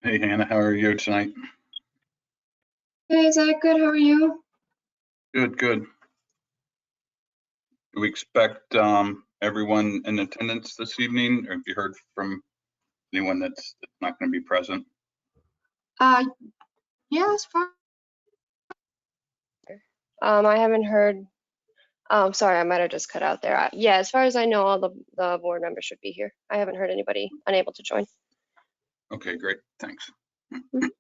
Hey Hannah, how are you tonight? Hey Zach, good. How are you? Good, good. Do we expect everyone in attendance this evening, or have you heard from anyone that's not going to be present? Uh, yeah, it's fine. I haven't heard. Sorry, I might have just cut out there. Yeah, as far as I know, all the board members should be here. I haven't heard anybody unable to join. Okay, great, thanks. Mhm.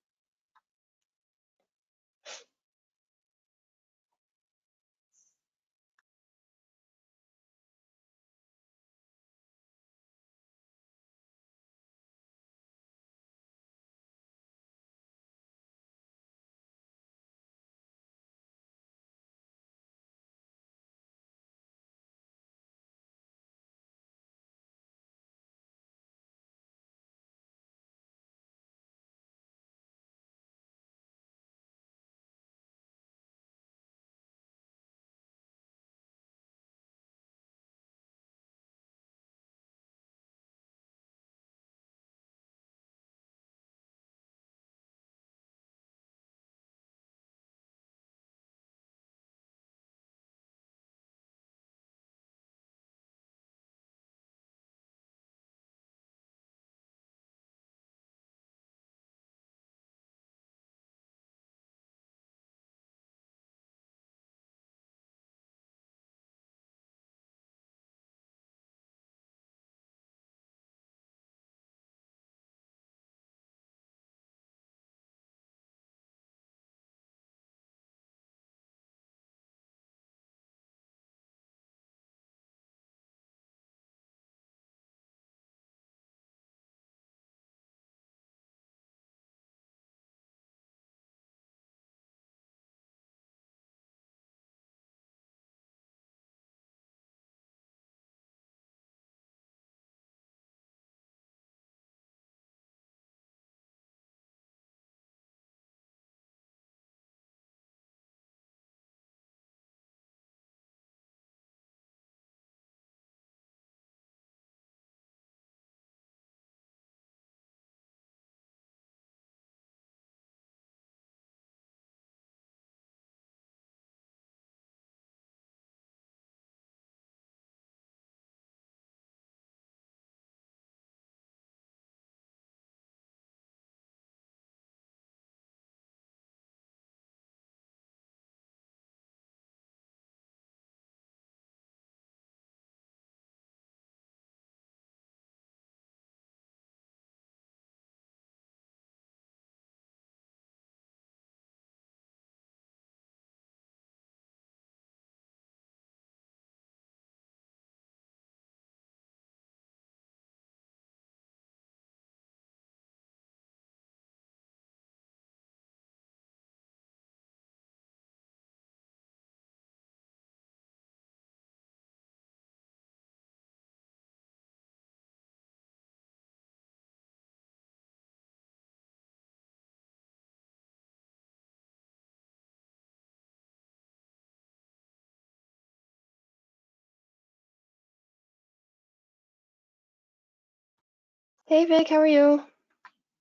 Hey Vic, how are you?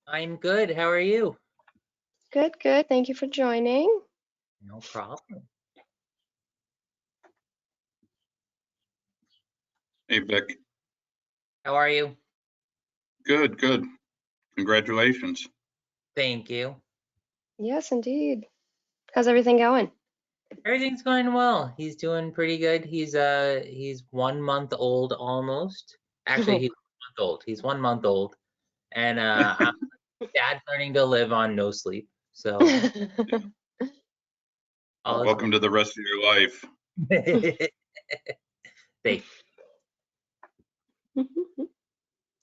I'm good. How are you? Good, good. Thank you for joining. No problem. Hey Vic, How are you? good, good. Congratulations. Thank you. Yes, indeed. How's everything going? Everything's going well. He's doing pretty good. He's 1 month old almost. Actually, he's 1 month old. He's 1 month old. And dad's learning to live on no sleep. So all is Welcome to the rest of your life. Thank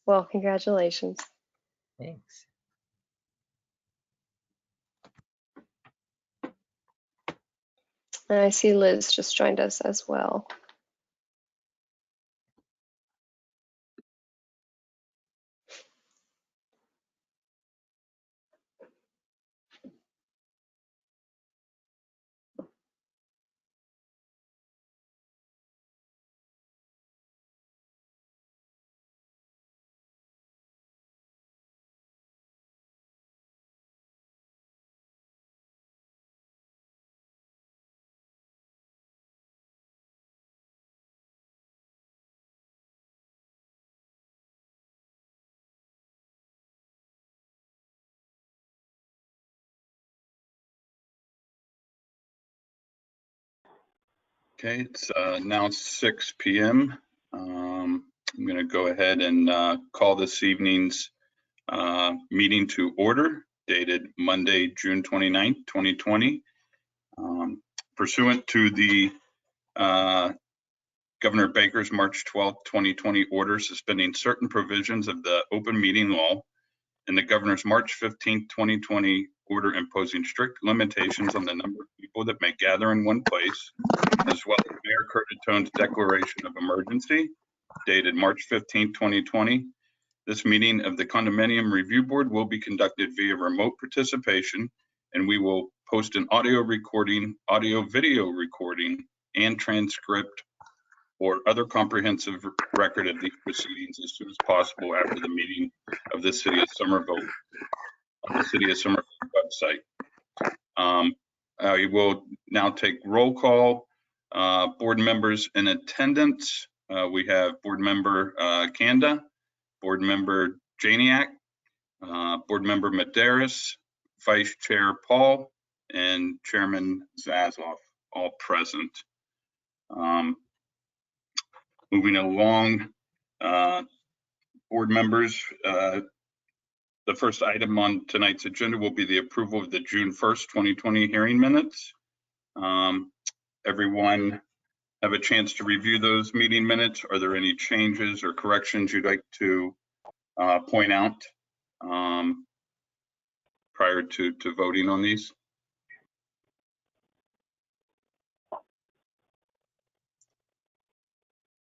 Well, congratulations. Thanks. And I see Liz just joined us as well. Okay, it's now 6 p.m. I'm going to go ahead and call this evening's meeting to order, dated Monday, June 29th, 2020. Pursuant to the Governor Baker's March 12th, 2020 order suspending certain provisions of the open meeting law and the Governor's March 15th, 2020 order imposing strict limitations on the number of people that may gather in one place, as well as Mayor Curtitone's declaration of emergency dated March 15th, 2020. This meeting of the Condominium Review Board will be conducted via remote participation, and we will post an audio recording, audio-video recording, and transcript or other comprehensive record of these proceedings as soon as possible after the meeting of the City of Somerville on the City of Somerville website. I will now take roll call. Board members in attendance. We have Board Member Kanda, Board Member Janiak, Board Member Medeiros, Vice Chair Paul, and Chairman Zasloff, all present. Moving along, board members, the first item on tonight's agenda will be the approval of the June 1st, 2020 hearing minutes. Everyone have a chance to review those meeting minutes. Are there any changes or corrections you'd like to point out prior to voting on these?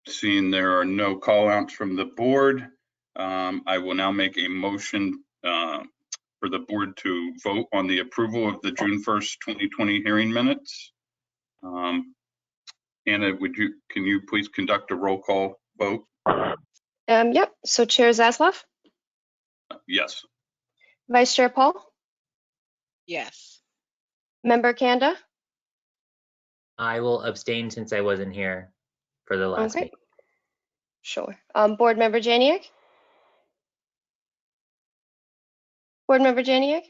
Seeing there are no call outs from the board, I will now make a motion for the board to vote on the approval of the June 1st, 2020 hearing minutes. Anna, can you please conduct a roll call vote? Yep, so Chair Zasloff, Yes. Vice Chair Paul, Yes. Member Kanda. I will abstain since I wasn't here for the last Okay. meeting. Sure. Board Member Janiak? Board Member Janiak?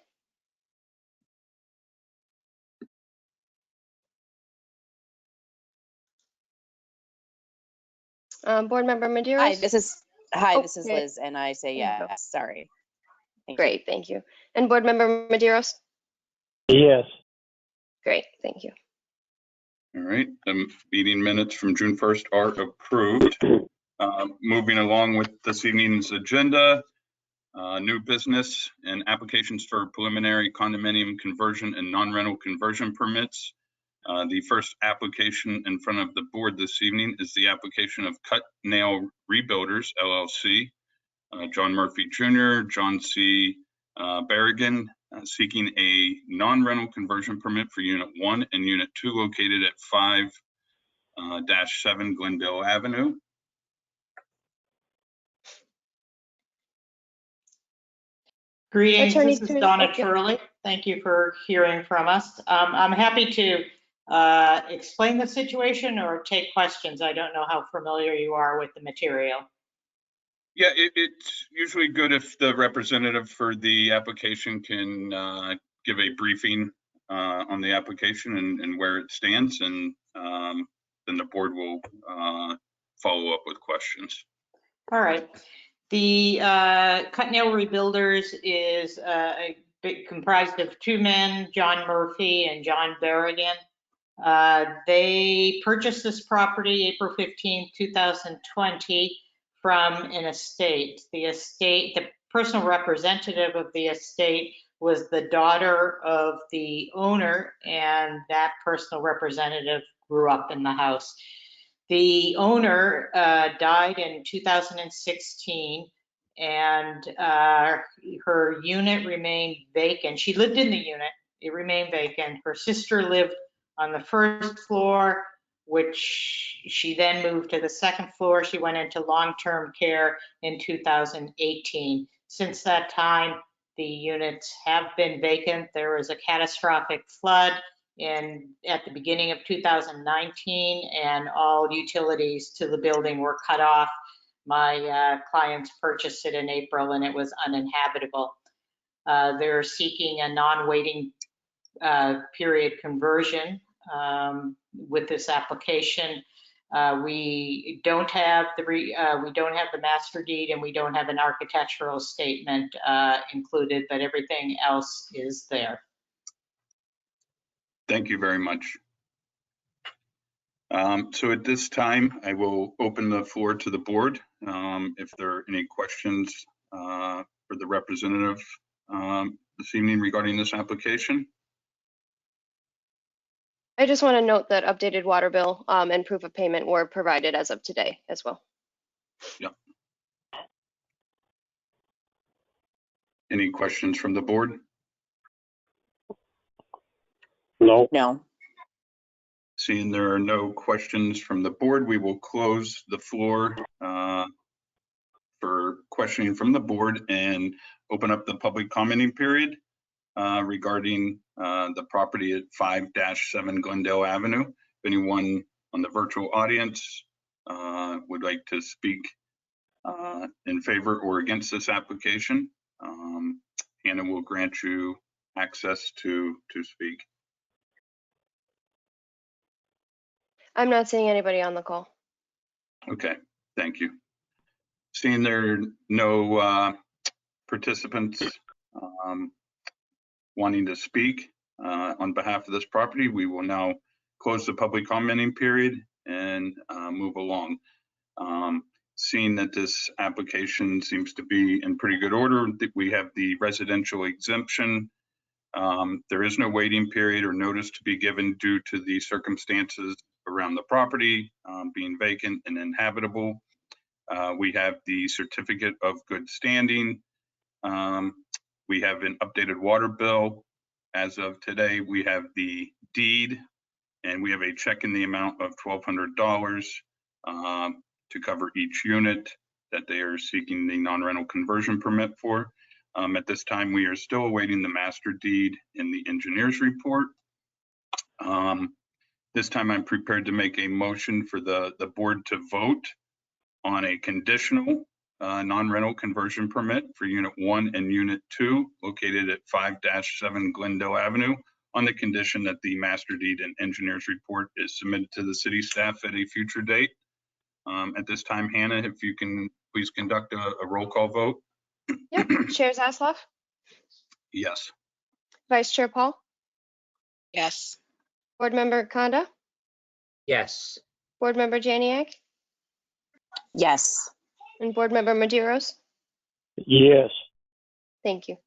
Board Member Medeiros? Hi, this is Okay. Liz, and I say There you go. yes. Sorry. Thank you. Great, thank you. And Board Member Medeiros? Yes. Great, thank you. All right, the meeting minutes from June 1st are approved. Moving along with this evening's agenda, new business and applications for preliminary condominium conversion and non-rental conversion permits. The first application in front of the board this evening is the application of Cut Nail Rebuilders, LLC. John Murphy Jr., John C. Berrigan, seeking a non-rental conversion permit for Unit 1 and Unit 2 located at 5-7 Glendale Avenue. Greetings, Attorney this is Turner, Donna okay. Turley. Thank you for hearing from us. I'm happy to explain the situation or take questions. I don't know how familiar you are with the material. Yeah, it's usually good if the representative for the application can give a briefing on the application and where it stands, and then the board will follow up with questions. All right. The Cut Nail Rebuilders is comprised of two men, John Murphy and John Berrigan. They purchased this property April 15, 2020 from an estate. The personal representative of the estate was the daughter of the owner, and that personal representative grew up in the house. The owner died in 2016, and her unit remained vacant. She lived in the unit, it remained vacant. Her sister lived on the first floor, which she then moved to the second floor. She went into long-term care in 2018. Since that time, the units have been vacant. There was a catastrophic flood at the beginning of 2019, and all utilities to the building were cut off. My clients purchased it in April, and it was uninhabitable. They're seeking a non-waiting period conversion with this application. We don't have the master deed, and we don't have an architectural statement included, but everything else is there. Thank you very much. So at this time, I will open the floor to the board. If there are any questions for the representative this evening regarding this application. I just want to note that updated water bill and proof of payment were provided as of today as well. Any questions from the board? No. No. Seeing there are no questions from the board, we will close the floor for questioning from the board and open up the public commenting period regarding the property at 5-7 Glendale Avenue. If anyone on the virtual audience would like to speak in favor or against this application, Hannah will grant you access to speak. I'm not seeing anybody on the call. Okay, thank you. Seeing there are no participants wanting to speak on behalf of this property, we will now close the public commenting period and move along. Seeing that this application seems to be in pretty good order, we have the residential exemption. There is no waiting period or notice to be given due to the circumstances around the property being vacant and inhabitable. We have the certificate of good standing. We have an updated water bill. As of today, we have the deed, and we have a check in the amount of $1,200 to cover each unit that they are seeking the non-rental conversion permit for. At this time, we are still awaiting the master deed in the engineer's report. This time I'm prepared to make a motion for the board to vote on a conditional non-rental conversion permit for Unit 1 and Unit 2 located at 5-7 Glendale Avenue on the condition that the master deed and engineer's report is submitted to the city staff at a future date. At this time, Hannah, if you can please conduct a roll call vote. Yep. Chair Zasloff, Yes. Vice Chair Paul, Yes. Board Member Conda, Yes. Board Member Janiak, Yes. and Board Member Maderos. Yes. Thank you.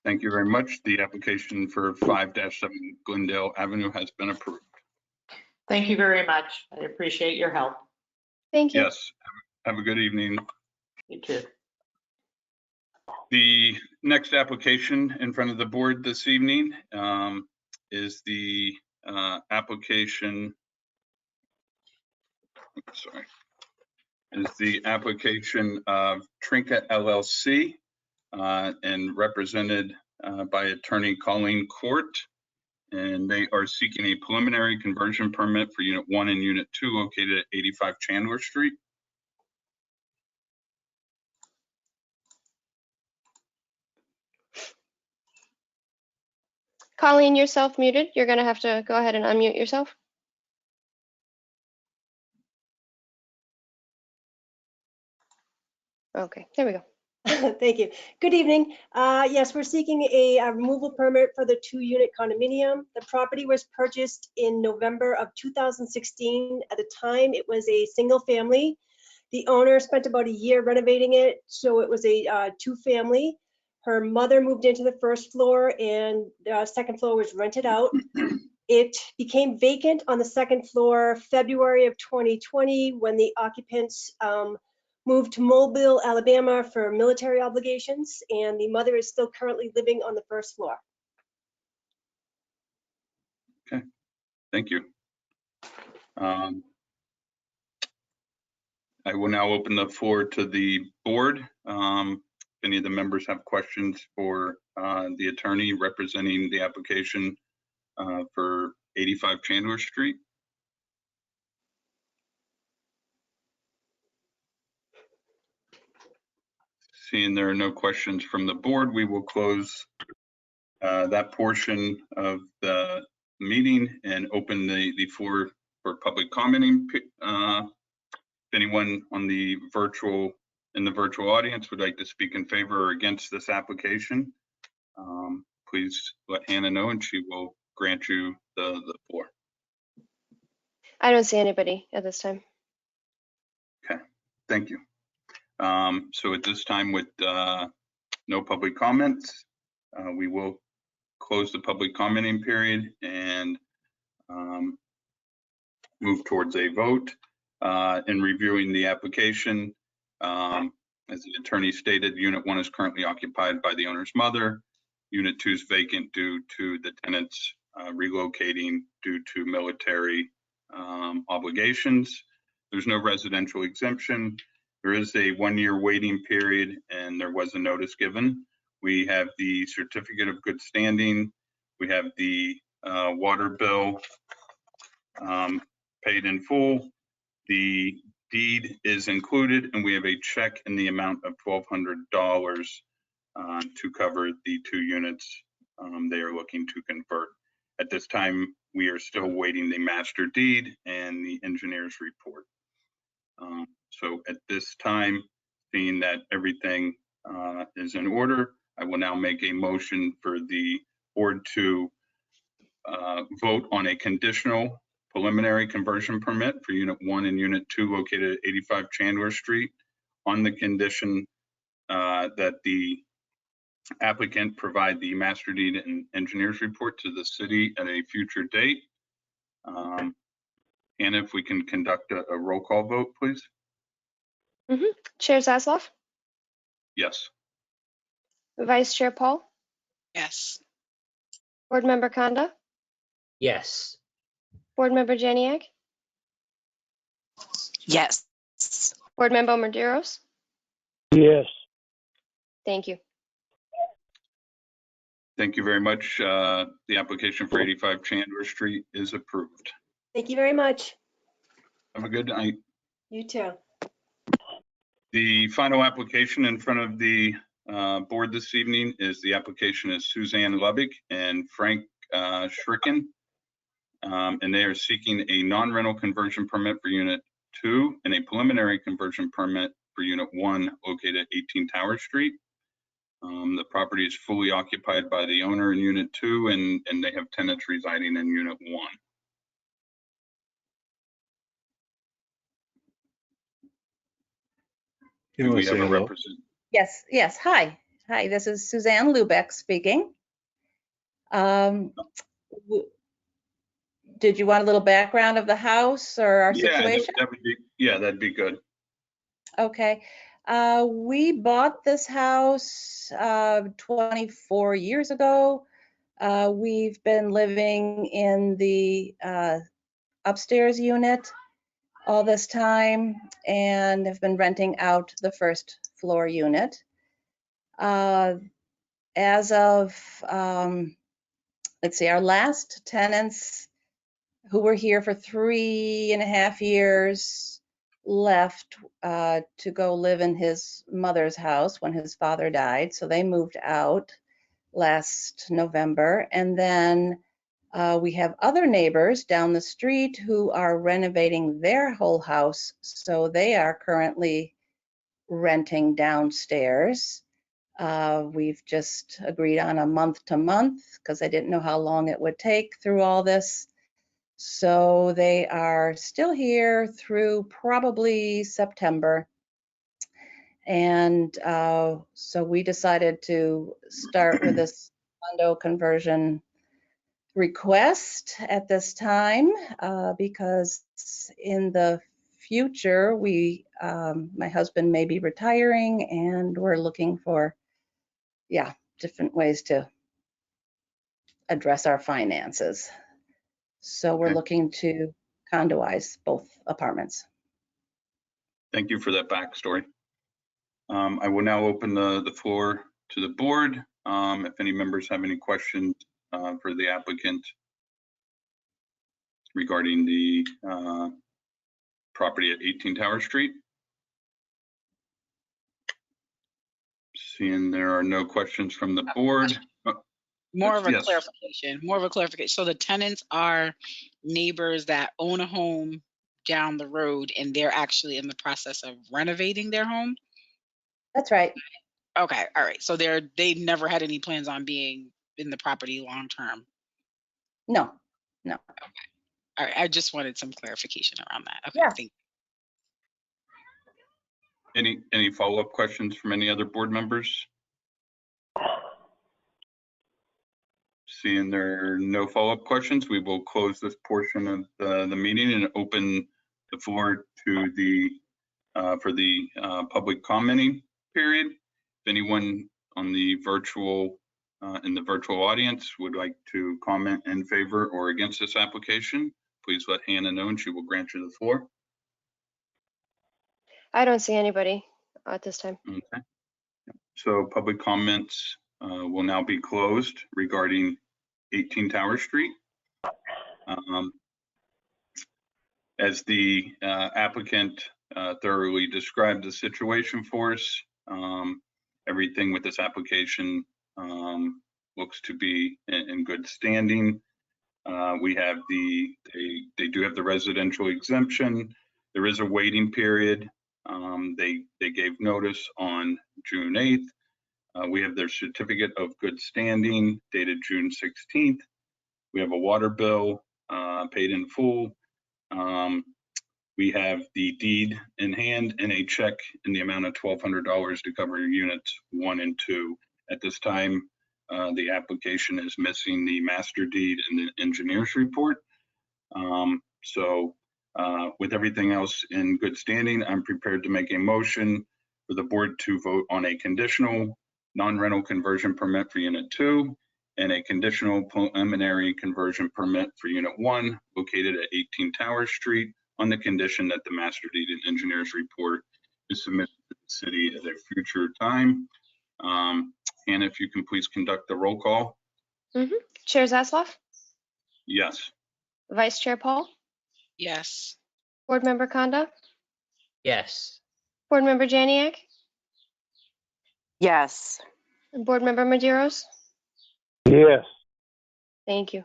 Thank you very much. The application for 5-7 Glendale Avenue has been approved. Thank you very much. I appreciate your help. Thank you. Yes. Have a good evening. You too. The next application in front of the board this evening is the application of Trinket LLC and represented by attorney Colleen Court. And they are seeking a preliminary conversion permit for Unit 1 and Unit 2 located at 85 Chandler Street. Colleen, you're self-muted. You're going to have to go ahead and unmute yourself. Okay, there we go. Thank you. Good evening. Yes, we're seeking a removal permit for the 2-unit condominium. The property was purchased in November of 2016. At the time, it was a single family. The owner spent about a year renovating it, so it was a 2-family. Her mother moved into the first floor and the second floor was rented out. It became vacant on the second floor February of 2020 when the occupants moved to Mobile, Alabama for military obligations, and the mother is still currently living on the first floor. Okay, thank you. I will now open the floor to the board. If any of the members have questions for the attorney representing the application for 85 Chandler Street. Seeing there are no questions from the board, we will close that portion of the meeting and open the floor for public commenting. If anyone on the virtual audience would like to speak in favor or against this application, please let Hannah know and she will grant you the floor. I don't see anybody at this time. Thank you. So at this time, with no public comments, we will close the public commenting period and move towards a vote. In reviewing the application, as the attorney stated, Unit 1 is currently occupied by the owner's mother. Unit 2 is vacant due to the tenants relocating due to military obligations. There's no residential exemption. There is a 1-year waiting period and there was a notice given. We have the certificate of good standing. We have the water bill paid in full. The deed is included and we have a check in the amount of $1,200 to cover the 2 units they are looking to convert. At this time, we are still waiting the master deed and the engineer's report. So at this time, seeing that everything is in order, I will now make a motion for the board to vote on a conditional preliminary conversion permit for Unit 1 and Unit 2 located at 85 Chandler Street on the condition that the applicant provide the master deed and engineer's report to the city at a future date. And if we can conduct a roll call vote, please. Chair Zasloff, Yes. Vice Chair Paul, Yes. Board Member Kanda, Yes. Board Member Janiak, Yes. Board Member Medeiros. Yes. Thank you. Thank you very much. The application for 85 Chandler Street is approved. Thank you very much. Have a good night. You too. The final application in front of the board this evening is the application of Suzanne Lubbock and Frank Schricken. And they are seeking a non-rental conversion permit for Unit 2 and a preliminary conversion permit for Unit 1 located at 18 Tower Street. The property is fully occupied by the owner in Unit 2 and they have tenants residing in Unit 1. Do we have a representative? Yes, yes. Hi. Hi, this is Suzanne Lubeck speaking. Did you want a little background of the house or our situation? That'd be good. Okay. We bought this house 24 years ago. We've been living in the upstairs unit all this time and have been renting out the first floor unit. As of, let's see, our last tenants who were here for 3.5 years left to go live in his mother's house when his father died. So they moved out last November. And then we have other neighbors down the street who are renovating their whole house. So they are currently renting downstairs. We've just agreed on a month to month because I didn't know how long it would take through all this. So they are still here through probably September. And so we decided to start with this condo conversion request at this time because in the future, my husband may be retiring and we're looking for, different ways to address our finances. So we're looking to condoize both apartments. Thank you for that backstory. I will now open the floor to the board. If any members have any questions for the applicant regarding the property at 18 Tower Street. Seeing there are no questions from the board. More of a Yes. clarification. So the tenants are neighbors that own a home down the road and they're actually in the process of renovating their home? That's right. Okay, all right. So they never had any plans on being in the property long term. No. All right, I just wanted some clarification around that. Okay, Yeah. thank Any follow-up questions from any other board members? Seeing there are no follow-up questions, we will close this portion of the meeting and open the floor to for the public commenting period. If anyone on the virtual in the virtual audience would like to comment in favor or against this application, please let Hannah know and she will grant you the floor. I don't see anybody at this time. Okay. So public comments will now be closed regarding 18 Tower Street. As the applicant thoroughly described the situation for us, everything with this application looks to be in good standing. We have they do have the residential exemption. There is a waiting period. They gave notice on June 8th. We have their certificate of good standing dated June 16th. We have a water bill paid in full. We have the deed in hand and a check in the amount of $1,200 to cover units 1 and 2. At this time, the application is missing the master deed and the engineer's report. With everything else in good standing, I'm prepared to make a motion for the board to vote on a conditional non-rental conversion permit for unit 2 and a conditional preliminary conversion permit for unit 1 located at 18 Tower Street on the condition that the master deed and engineer's report is submitted to the city at a future time. Hannah, if you can please conduct the roll call. Chair Zasloff, Yes. Vice Chair Paul, you. Yes. Board Member Konda, Yes. Board Member Janiak, Yes. and Board Member Maderos. Yes. Thank you.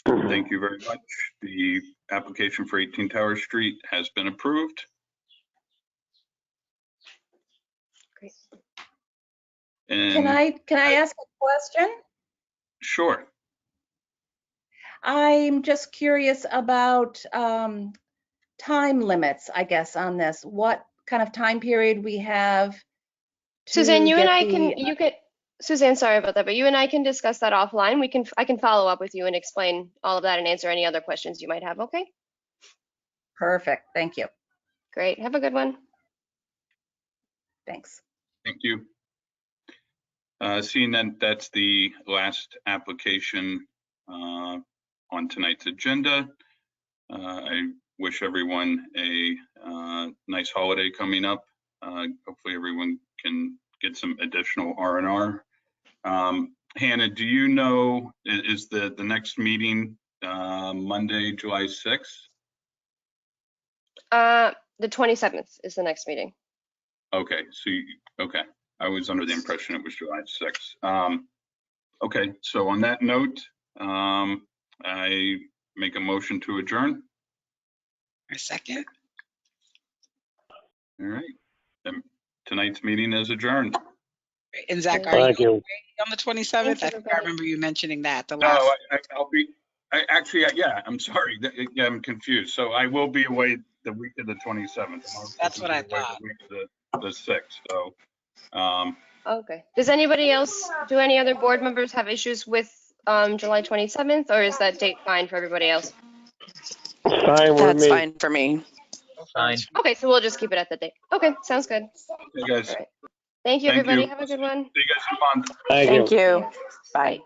Thank you very much. The application for 18 Tower Street has been approved. Great. And Can I ask a question? sure. I'm just curious about time limits, I guess, on this. What kind of time period we have to Suzanne, you and get I the- Suzanne, sorry about that, but you and I can discuss that offline. I can follow up with you and explain all of that and answer any other questions you might have, okay? Perfect. Thank you. Great. Have a good one. Thanks. Thank you. Seeing that that's the last application on tonight's agenda, I wish everyone a nice holiday coming up. Hopefully everyone can get some additional R&R. Hannah, do you know, is the next meeting Monday, July 6th? The 27th is the next meeting. Okay, so okay. I was under the impression it was July 6th. Okay, so on that note, I make a motion to adjourn. A second. All right. Tonight's meeting is adjourned. And Zach, Thank are you Thank you. on the 27th? Thanks, I think I everybody. remember you mentioning that the No, last. I'll be, actually, yeah, I'm sorry. Yeah, I'm confused. So I will be away the week of the 27th. That's what I I'll be away thought. The week of the 6th, so. Okay. Does anybody else, do any other board members have issues with July 27th, or is that date fine for everybody else? Fine with That's me. fine for me. Fine. Okay, so we'll just keep it at the date. Okay, sounds good. Hey, guys. All right. Thank you, Thank everybody. you. Have a good one. See you guys in a month. Thank you. Thank you. Bye.